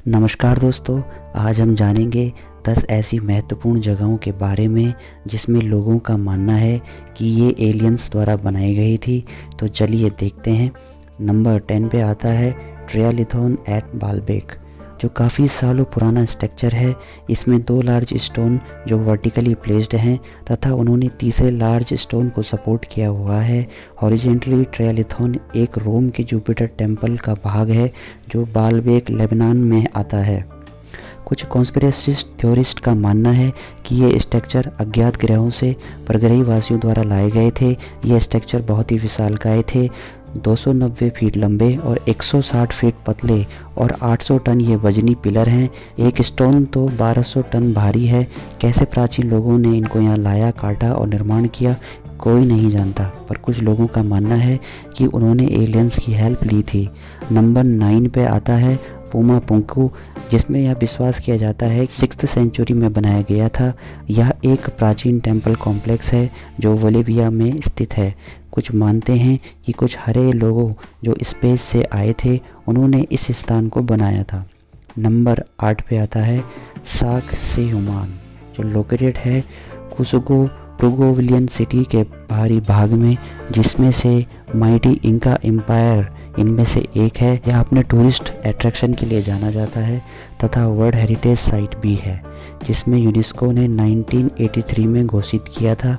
नमस्कार दोस्तों, आज हम जानेंगे 10 ऐसी महत्वपूर्ण जगहों के बारे में जिसमें लोगों का मानना है कि ये एलियंस द्वारा बनाई गई थी। तो चलिए देखते हैं। नंबर 10 पे आता है ट्रियालिथॉन एट बालबेक, जो काफ़ी सालों पुराना स्ट्रक्चर है। इसमें 2 लार्ज स्टोन जो वर्टिकली प्लेस्ड हैं तथा उन्होंने तीसरे लार्ज स्टोन को सपोर्ट किया हुआ है हॉरिजेंटली। ट्रियालिथॉन एक रोम के जुपिटर टेम्पल का भाग है जो बालबेक लेबनान में आता है। कुछ कॉन्स्पिरेसिस्ट थ्योरिस्ट का मानना है कि ये स्ट्रक्चर अज्ञात ग्रहों से परग्रही वासियों द्वारा लाए गए थे। ये स्ट्रक्चर बहुत ही विशालकाय थे, 290 फीट लंबे और 160 फीट पतले और 800 टन ये वजनी पिलर हैं। एक स्टोन तो 1200 टन भारी है। कैसे प्राचीन लोगों ने इनको यहाँ लाया, काटा और निर्माण किया, कोई नहीं जानता, पर कुछ लोगों का मानना है कि उन्होंने एलियंस की हेल्प ली थी। नंबर 9 पे आता है पुमा पुंकू, जिसमें यह विश्वास किया जाता है कि 6th सेंचुरी में बनाया गया था। यह एक प्राचीन टेंपल कॉम्प्लेक्स है जो बोलिविया में स्थित है। कुछ मानते हैं कि कुछ हरे लोगों जो स्पेस से आए थे उन्होंने इस स्थान को बनाया था। नंबर 8 पे आता है साक से हुमान, जो लोकेटेड है कुसुको प्रुगोविलियन सिटी के बाहरी भाग में, जिसमें से माइटी इंका एम्पायर इनमें से एक है। यह अपने टूरिस्ट अट्रैक्शन के लिए जाना जाता है तथा वर्ल्ड हेरिटेज साइट भी है, जिसमें यूनेस्को ने 1983 में घोषित किया था।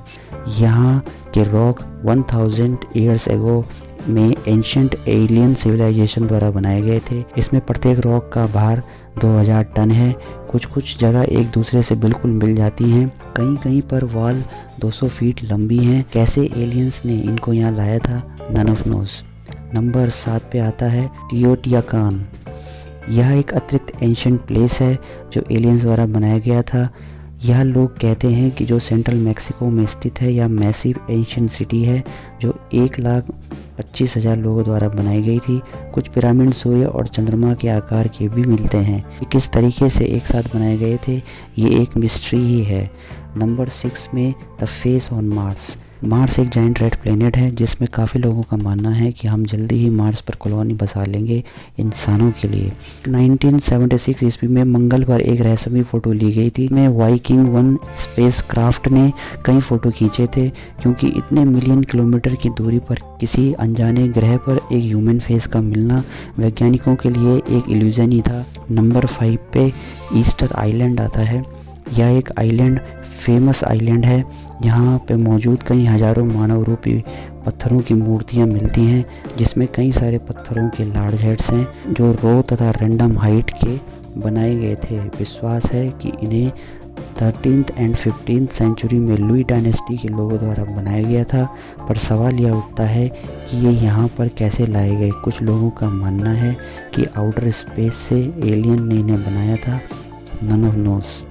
यहाँ के रॉक 1000 ईयर्स एगो में एंशिएंट एलियन सिविलाइजेशन द्वारा बनाए गए थे। इसमें प्रत्येक रॉक का भार 2000 टन है। कुछ जगह एक दूसरे से बिल्कुल मिल जाती हैं। कहीं पर वॉल 200 फीट लंबी हैं। कैसे एलियंस ने इनको यहाँ लाया था, नन ऑफ नोस। नंबर 7 पे आता है टियोटियाकान। यह एक अतिरिक्त एंशिएंट प्लेस है जो एलियंस द्वारा बनाया गया था। यह लोग कहते हैं कि जो सेंट्रल मैक्सिको में स्थित है, यह मैसिव एंशिएंट सिटी है जो 1,25,000 लोगों द्वारा बनाई गई थी। कुछ पिरामिड सूर्य और चंद्रमा के आकार के भी मिलते हैं। ये किस तरीके से एक साथ बनाए गए थे, ये एक मिस्ट्री ही है। नंबर 6 में the face on Mars. Mars एक जाइंट रेड प्लेनेट है जिसमें काफ़ी लोगों का मानना है कि हम जल्दी ही मार्स पर कॉलोनी बसा लेंगे इंसानों के लिए। 1976 ईस्वी में मंगल पर एक रहस्यमयी फ़ोटो ली गई थी। में वाइकिंग 1 स्पेस क्राफ्ट ने कई फ़ोटो खींचे थे, क्योंकि इतने मिलियन किलोमीटर की दूरी पर किसी अनजाने ग्रह पर एक ह्यूमन फेस का मिलना वैज्ञानिकों के लिए एक इल्यूजन ही था। नंबर 5 पे ईस्टर आइलैंड आता है। यह एक आइलैंड फेमस आइलैंड है। यहाँ पे मौजूद कई हज़ारों मानव रूपी पत्थरों की मूर्तियाँ मिलती हैं, जिसमें कई सारे पत्थरों के लार्ज हेड्स हैं जो रो तथा रैंडम हाइट के बनाए गए थे। विश्वास है कि इन्हें 13th and 15th सेंचुरी में लुई डायनेस्टी के लोगों द्वारा बनाया गया था, पर सवाल यह उठता है कि ये यहाँ पर कैसे लाए गए। कुछ लोगों का मानना है कि आउटर स्पेस से एलियन ने इन्हें बनाया था, none of nose.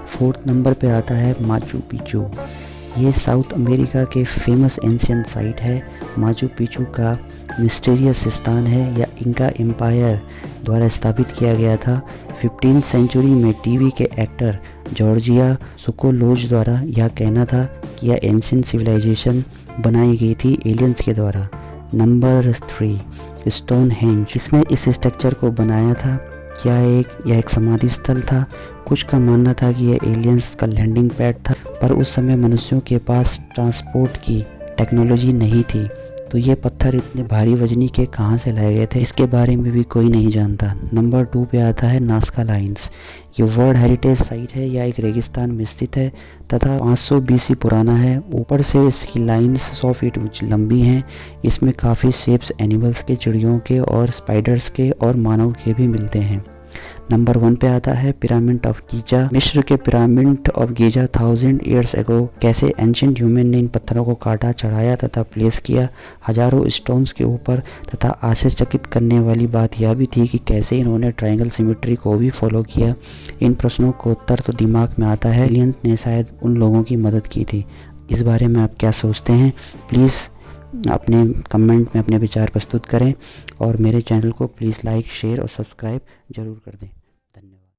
4th number पे आता है माचू पिचू। ये साउथ अमेरिका के फेमस एंशिएंट साइट है। माचू पिचू का मिस्टीरियस स्थान है। यह इंका एम्पायर द्वारा स्थापित किया गया था। 15th सेंचुरी में टीवी के एक्टर जॉर्जिया सुकोलोज द्वारा यह कहना था कि यह एंशिएंट सिविलाइजेशन बनाई गई थी एलियंस के द्वारा। Number 3 Stonehenge. किसने इस स्ट्रक्चर को बनाया था? यह एक समाधि स्थल था। कुछ का मानना था कि यह एलियंस का लैंडिंग पैड था, पर उस समय मनुष्यों के पास ट्रांसपोर्ट की टेक्नोलॉजी नहीं थी, तो ये पत्थर इतने भारी वजनी के कहाँ से लाए गए थे, इसके बारे में भी कोई नहीं जानता। नंबर 2 पे आता है नास्का लाइन्स। ये वर्ल्ड हेरिटेज साइट है। यह एक रेगिस्तान में स्थित है तथा 500 BC पुराना है। ऊपर से इसकी लाइन्स 100 फीट लंबी हैं। इसमें काफ़ी शेप्स एनिमल्स के, चिड़ियों के और स्पाइडर्स के और मानव के भी मिलते हैं। नंबर 1 पे आता है पिरामिड ऑफ गीजा। मिस्र के pyramid of Giza 1000 years ago. कैसे एंशिएंट ह्यूमन ने इन पत्थरों को काटा, चढ़ाया तथा प्लेस किया हजारों स्टोन्स के ऊपर। तथा आश्चर्यचकित करने वाली बात यह भी थी कि कैसे इन्होंने ट्रायंगल सिमेट्री को भी फॉलो किया। इन प्रश्नों को उत्तर तो दिमाग में आता है, एलियंस ने शायद उन लोगों की मदद की थी। इस बारे में आप क्या सोचते हैं? प्लीज़ अपने कमेंट में अपने विचार प्रस्तुत करें और मेरे चैनल को प्लीज़ लाइक, शेयर और सब्सक्राइब ज़रूर कर दें।